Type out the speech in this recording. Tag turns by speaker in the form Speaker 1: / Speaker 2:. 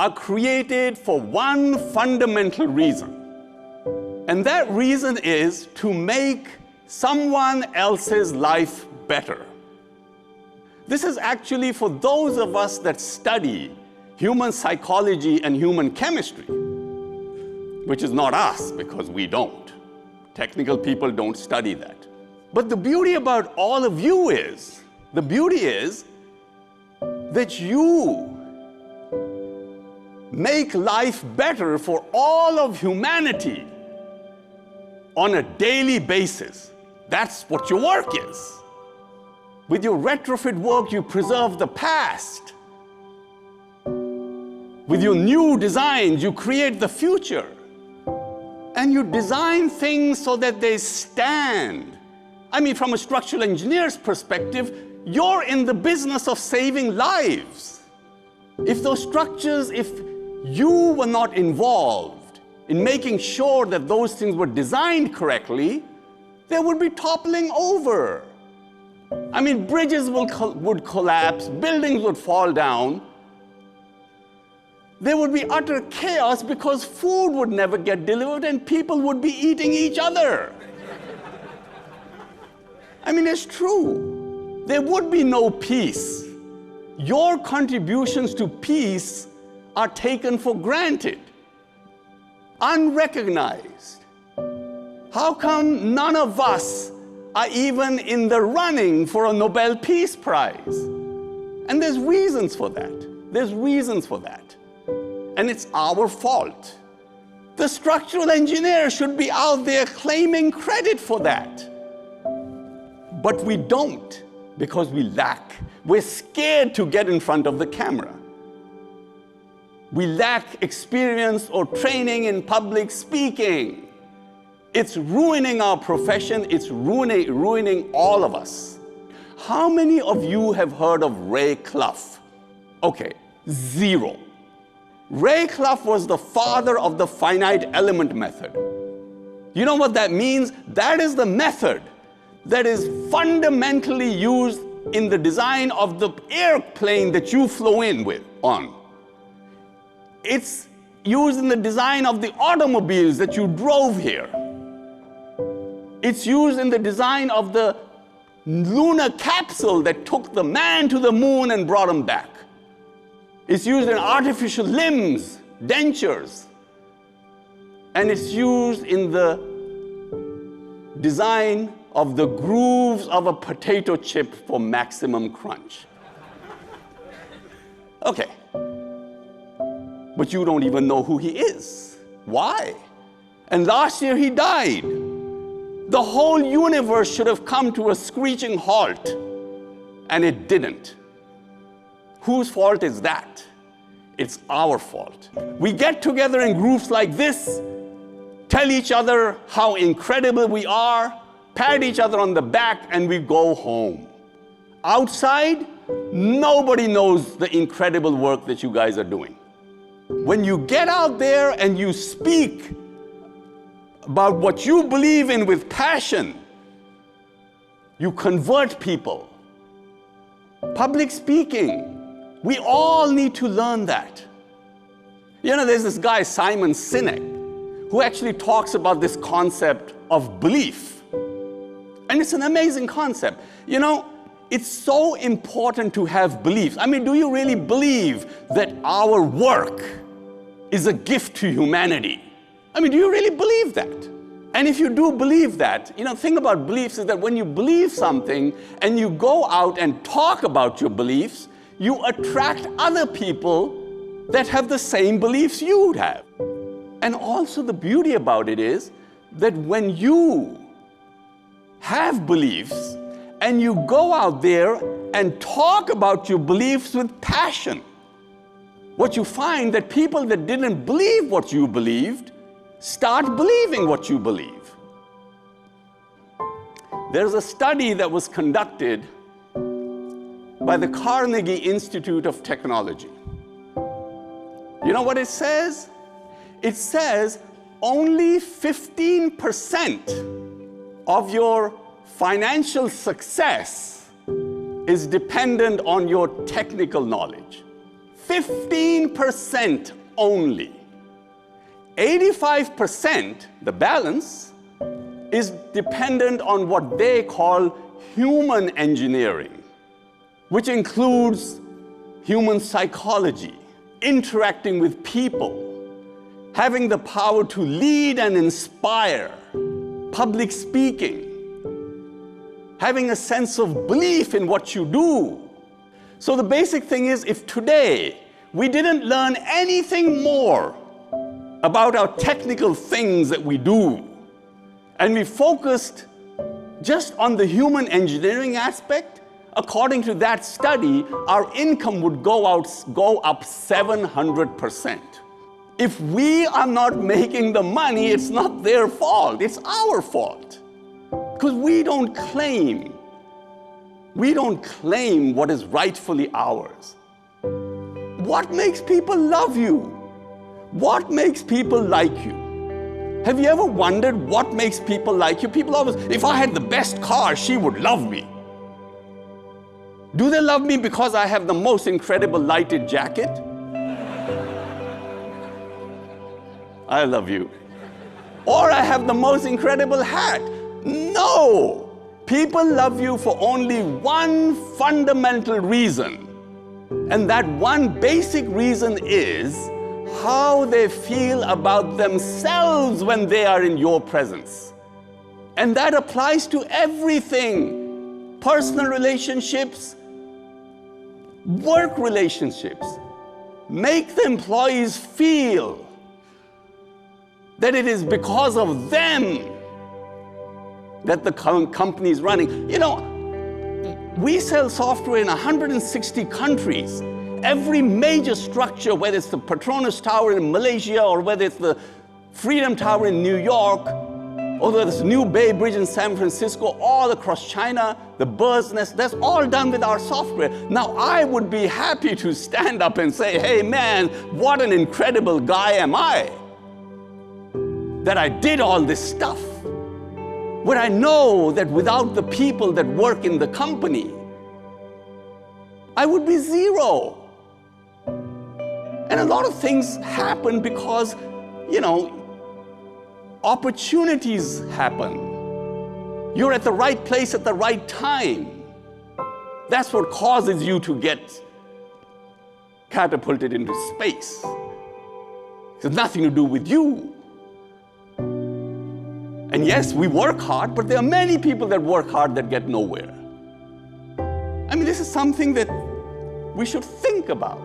Speaker 1: are created for one fundamental reason. And that reason is to make someone else's life better. This is actually for those of us that study human psychology and human chemistry, which is not us because we don't. Technical people don't study that. But the beauty about all of you is, the beauty is that you make life better for all of humanity on a daily basis. That's what your work is. With your retrofit work, you preserve the past. With your new designs, you create the future. And you design things so that they stand. I mean, from a structural engineer's perspective, you're in the business of saving lives. If those structures, if you were not involved in making sure that those things were designed correctly, they would be toppling over. I mean, bridges would collapse, buildings would fall down. There would be utter chaos because food would never get delivered and people would be eating each other. I mean, it's true. There would be no peace. Your contributions to peace are taken for granted, unrecognized. How come none of us are even in the running for a Nobel Peace Prize? And there's reasons for that. There's reasons for that. And it's our fault. The structural engineer should be out there claiming credit for that. But we don't, because we lack. We're scared to get in front of the camera. We lack experience or training in public speaking. It's ruining our profession. It's ruining all of us. How many of you have heard of Ray Clough? Okay, zero. Ray Clough was the father of the finite element method. You know what that means? That is the method that is fundamentally used in the design of the airplane that you flew in on. It's used in the design of the automobiles that you drove here. It's used in the design of the lunar capsule that took the man to the moon and brought him back. It's used in artificial limbs, dentures. And it's used in the design of the grooves of a potato chip for maximum crunch. Okay. But you don't even know who he is. Why? And last year he died. The whole universe should have come to a screeching halt, and it didn't. Whose fault is that? It's our fault. We get together in groups like this, tell each other how incredible we are, pat each other on the back, and we go home. Outside, nobody knows the incredible work that you guys are doing. When you get out there and you speak about what you believe in with passion, you convert people. Public speaking, we all need to learn that. You know, there's this guy, Simon Sinek, who actually talks about this concept of belief. And it's an amazing concept. You know, it's so important to have beliefs. I mean, do you really believe that our work is a gift to humanity? I mean, do you really believe that? And if you do believe that, you know, the thing about beliefs is that when you believe something and you go out and talk about your beliefs, you attract other people that have the same beliefs you have. And also the beauty about it is that when you have beliefs and you go out there and talk about your beliefs with passion, what you find that people that didn't believe what you believed start believing what you believe. There's a study that was conducted by the Carnegie Institute of Technology. You know what it says? It says only 15% of your financial success is dependent on your technical knowledge. 15% only. 85%, the balance, is dependent on what they call human engineering, which includes human psychology, interacting with people, having the power to lead and inspire, public speaking, having a sense of belief in what you do. So the basic thing is, if today we didn't learn anything more about our technical things that we do, and we focused just on the human engineering aspect, according to that study, our income would go up 700%. If we are not making the money, it's not their fault, it's our fault. Because we don't claim what is rightfully ours. What makes people love you? What makes people like you? Have you ever wondered what makes people like you? People always, if I had the best car, she would love me. Do they love me because I have the most incredible lighted jacket? I love you. Or I have the most incredible hat? No! People love you for only one fundamental reason. And that one basic reason is how they feel about themselves when they are in your presence. And that applies to everything. Personal relationships, work relationships. Make the employees feel that it is because of them that the company is running. You know, we sell software in 160 countries. Every major structure, whether it's the Petronas Tower in Malaysia, or whether it's the Freedom Tower in New York, or whether it's the New Bay Bridge in San Francisco, all across China, the bird's nest, that's all done with our software. Now, I would be happy to stand up and say, hey man, what an incredible guy am I, that I did all this stuff. But I know that without the people that work in the company, I would be zero. And a lot of things happen because, you know, opportunities happen. You're at the right place at the right time. That's what causes you to get catapulted into space. It has nothing to do with you. And yes, we work hard, but there are many people that work hard that get nowhere. I mean, this is something that we should think about.